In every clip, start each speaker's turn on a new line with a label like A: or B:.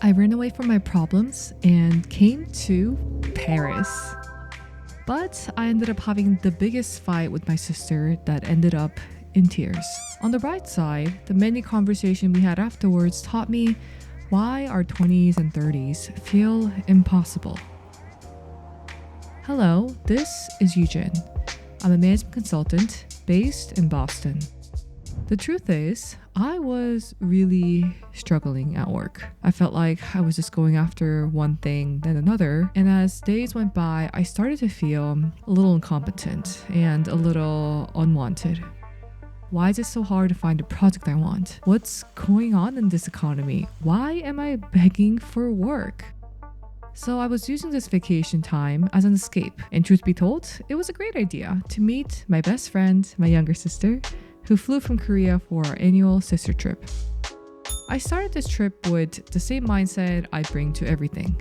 A: I ran away from my problems and came to Paris. But I ended up having the biggest fight with my sister that ended up in tears. On the bright side, the many conversations we had afterwards taught me why our 20s and 30s feel impossible. Hello, this is Eugen. I'm a management consultant based in Boston. The truth is, I was really struggling at work. I felt like I was just going after one thing, then another. And as days went by, I started to feel a little incompetent and a little unwanted. Why is it so hard to find a project I want? What's going on in this economy? Why am I begging for work? So I was using this vacation time as an escape. And truth be told, it was a great idea to meet my best friend, my younger sister, who flew from Korea for our annual sister trip. I started this trip with the same mindset I bring to everything.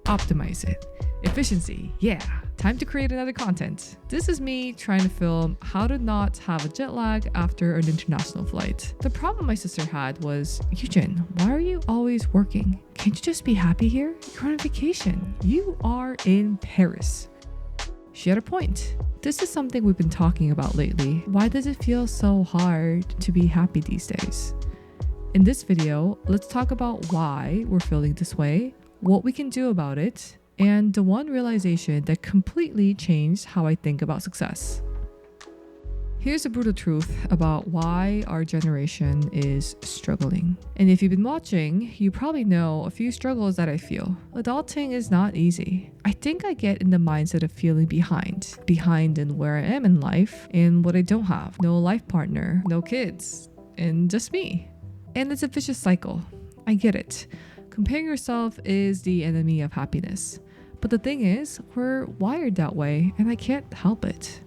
A: Optimize it. Efficiency, yeah. Time to create another content. This is me trying to film how to not have a jet lag after an international flight. The problem my sister had was, Eugen, why are you always working? Can't you just be happy here? You're on vacation. You are in Paris. She had a point. This is something we've been talking about lately. Why does it feel so hard to be happy these days? In this video, let's talk about why we're feeling this way, what we can do about it, and the one realization that completely changed how I think about success. Here's the brutal truth about why our generation is struggling. And if you've been watching, you probably know a few struggles that I feel. Adulting is not easy. I think I get in the mindset of feeling behind in where I am in life and what I don't have. No life partner, no kids, and just me. And it's a vicious cycle. I get it. Comparing yourself is the enemy of happiness. But the thing is, we're wired that way, and I can't help it.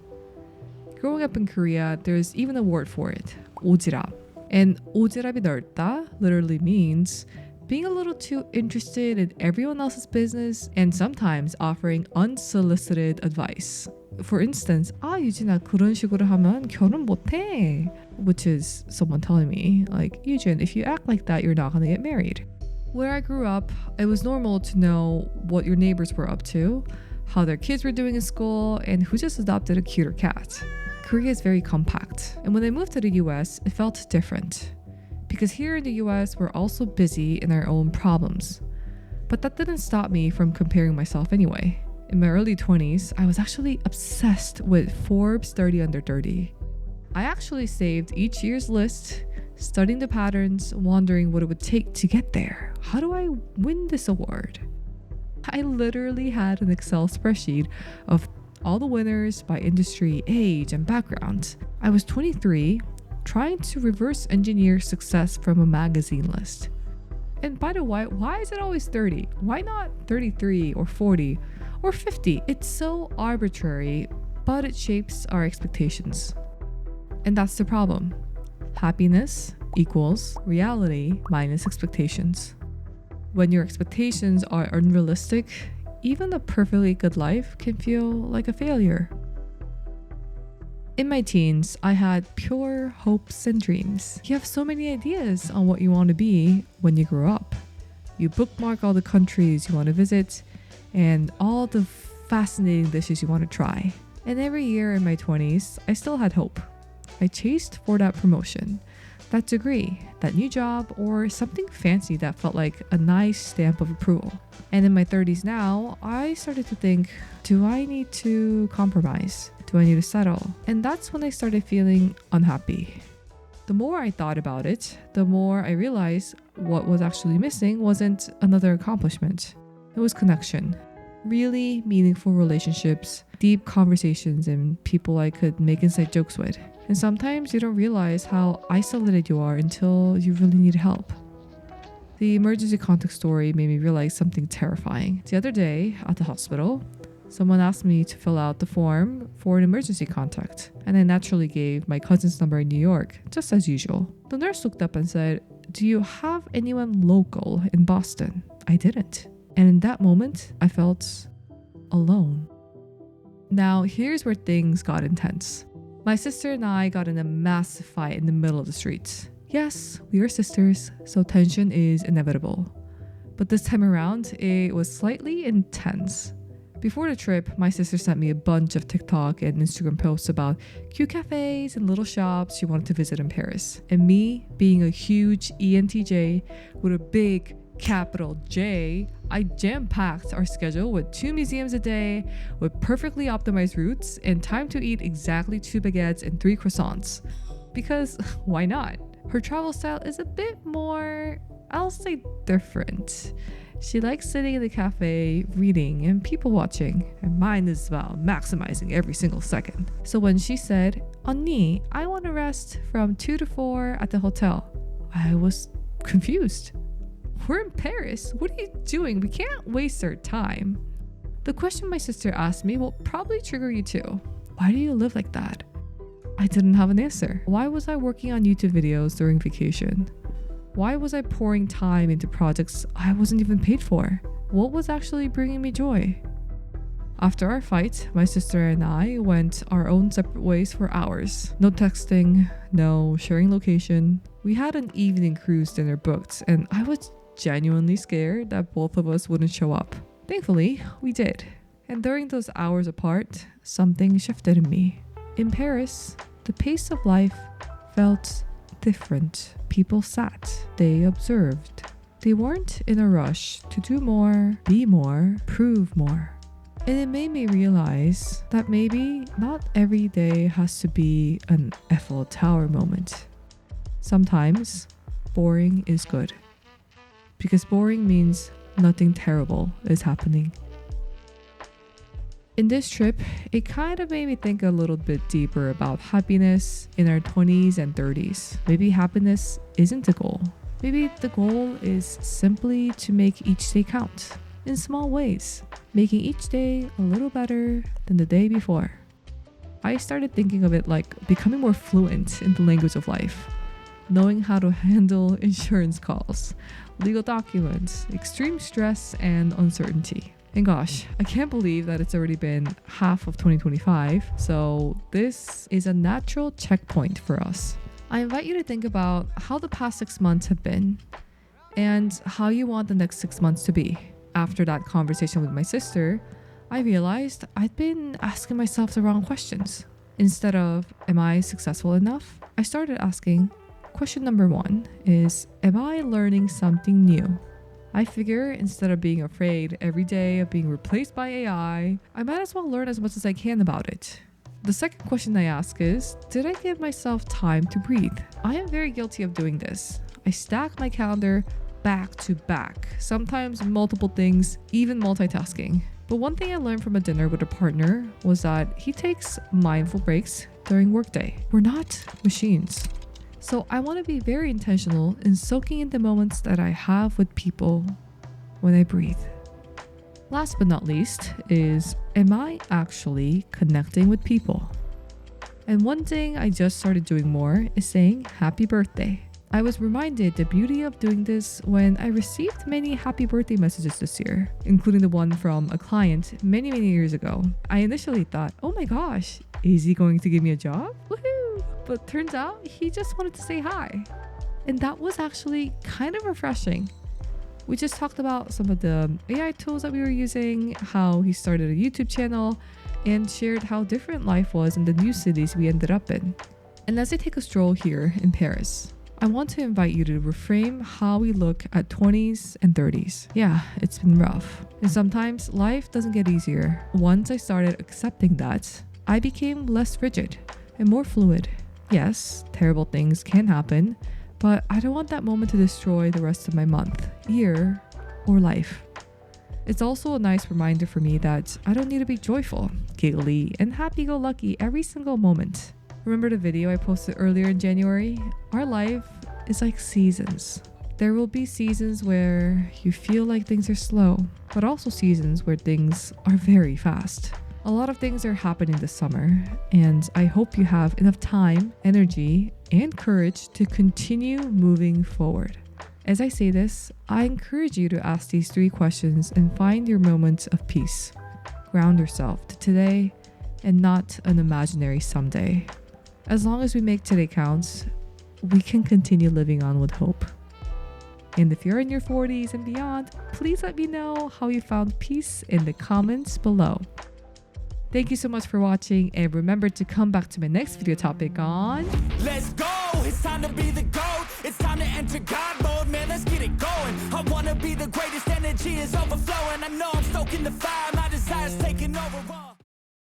A: Growing up in Korea, there's even a word for it, 오지랖. And 오지랖이 넓다 literally means being a little too interested in everyone else's business and sometimes offering unsolicited advice. For instance, 유진아 그런 식으로 하면 결혼 못해. Which is someone telling me, like, Eugen, if you act like that, you're not gonna get married. Where I grew up, it was normal to know what your neighbors were up to, how their kids were doing in school, and who just adopted a cuter cat. Korea is very compact, and when I moved to the US, it felt different. Because here in the US, we're also busy in our own problems. But that didn't stop me from comparing myself anyway. In my early 20s, I was actually obsessed with Forbes 30 Under 30. I actually saved each year's list, studying the patterns, wondering what it would take to get there. How do I win this award? I literally had an Excel spreadsheet of all the winners by industry, age, and background. I was 23, trying to reverse engineer success from a magazine list. And by the way, why is it always 30? Why not 33 or 40 or 50? It's so arbitrary, but it shapes our expectations. And that's the problem. Happiness equals reality minus expectations. When your expectations are unrealistic, even a perfectly good life can feel like a failure. In my teens, I had pure hopes and dreams. You have so many ideas on what you want to be when you grow up. You bookmark all the countries you want to visit and all the fascinating dishes you want to try. And every year in my 20s, I still had hope. I chased for that promotion, that degree, that new job, or something fancy that felt like a nice stamp of approval. And in my 30s now, I started to think, do I need to compromise? Do I need to settle? And that's when I started feeling unhappy. The more I thought about it, the more I realized what was actually missing wasn't another accomplishment. It was connection. Really meaningful relationships, deep conversations, and people I could make inside jokes with. And sometimes you don't realize how isolated you are until you really need help. The emergency contact story made me realize something terrifying. The other day at the hospital, someone asked me to fill out the form for an emergency contact, and I naturally gave my cousin's number in New York, just as usual. The nurse looked up and said, "Do you have anyone local in Boston?" I didn't. And in that moment, I felt alone. Now, here's where things got intense. My sister and I got in a massive fight in the middle of the street. Yes, we are sisters, so tension is inevitable. But this time around, it was slightly intense. Before the trip, my sister sent me a bunch of TikTok and Instagram posts about cute cafes and little shops she wanted to visit in Paris. And me, being a huge ENTJ with a big capital J, I jam-packed our schedule with 2 museums a day, with perfectly optimized routes, and time to eat exactly 2 baguettes and 3 croissants. Because why not? Her travel style is a bit more, I'll say, different. She likes sitting in the cafe, reading, and people watching, and mine is about maximizing every single second. So when she said, "언니, I want to rest from 2 to 4 at the hotel," I was confused. We're in Paris. What are you doing? We can't waste our time. The question my sister asked me will probably trigger you too. Why do you live like that? I didn't have an answer. Why was I working on YouTube videos during vacation? Why was I pouring time into projects I wasn't even paid for? What was actually bringing me joy? After our fight, my sister and I went our own separate ways for hours. No texting, no sharing location. We had an evening cruise dinner booked, and I was genuinely scared that both of us wouldn't show up. Thankfully, we did. And during those hours apart, something shifted in me. In Paris, the pace of life felt different. People sat, they observed. They weren't in a rush to do more, be more, prove more. And it made me realize that maybe not every day has to be an Eiffel Tower moment. Sometimes boring is good, because boring means nothing terrible is happening. In this trip, it kind of made me think a little bit deeper about happiness in our 20s and 30s. Maybe happiness isn't the goal. Maybe the goal is simply to make each day count in small ways, making each day a little better than the day before. I started thinking of it like becoming more fluent in the language of life, knowing how to handle insurance calls, legal documents, extreme stress, and uncertainty. And gosh, I can't believe that it's already been half of 2025, so this is a natural checkpoint for us. I invite you to think about how the past 6 months have been and how you want the next 6 months to be. After that conversation with my sister, I realized I'd been asking myself the wrong questions. Instead of, am I successful enough? I started asking, question number 1 is, am I learning something new? I figure instead of being afraid every day of being replaced by AI, I might as well learn as much as I can about it. The second question I ask is, did I give myself time to breathe? I am very guilty of doing this. I stack my calendar back to back, sometimes multiple things, even multitasking. But one thing I learned from a dinner with a partner was that he takes mindful breaks during workday. We're not machines. So I want to be very intentional in soaking in the moments that I have with people when I breathe. Last but not least is, am I actually connecting with people? And one thing I just started doing more is saying happy birthday. I was reminded the beauty of doing this when I received many happy birthday messages this year, including the one from a client many years ago. I initially thought, oh my gosh, is he going to give me a job? Woohoo! But turns out he just wanted to say hi. And that was actually kind of refreshing. We just talked about some of the AI tools that we were using, how he started a YouTube channel, and shared how different life was in the new cities we ended up in. And as I take a stroll here in Paris, I want to invite you to reframe how we look at 20s and 30s. Yeah, it's been rough. And sometimes life doesn't get easier. Once I started accepting that, I became less rigid and more fluid. Yes, terrible things can happen, but I don't want that moment to destroy the rest of my month, year, or life. It's also a nice reminder for me that I don't need to be joyful, giggly, and happy-go-lucky every single moment. Remember the video I posted earlier in January? Our life is like seasons. There will be seasons where you feel like things are slow, but also seasons where things are very fast. A lot of things are happening this summer, and I hope you have enough time, energy, and courage to continue moving forward. As I say this, I encourage you to ask these 3 questions and find your moments of peace. Ground yourself to today and not an imaginary someday. As long as we make today count, we can continue living on with hope. And if you're in your 40s and beyond, please let me know how you found peace in the comments below. Thank you so much for watching, and remember to come back to my next video topic on...
B: Let's go! It's time to be the GOAT. It's time to enter God mode, man, let's get it going. I wanna be the greatest, energy is overflowing. I know I'm stoking the fire, my desire's taking over.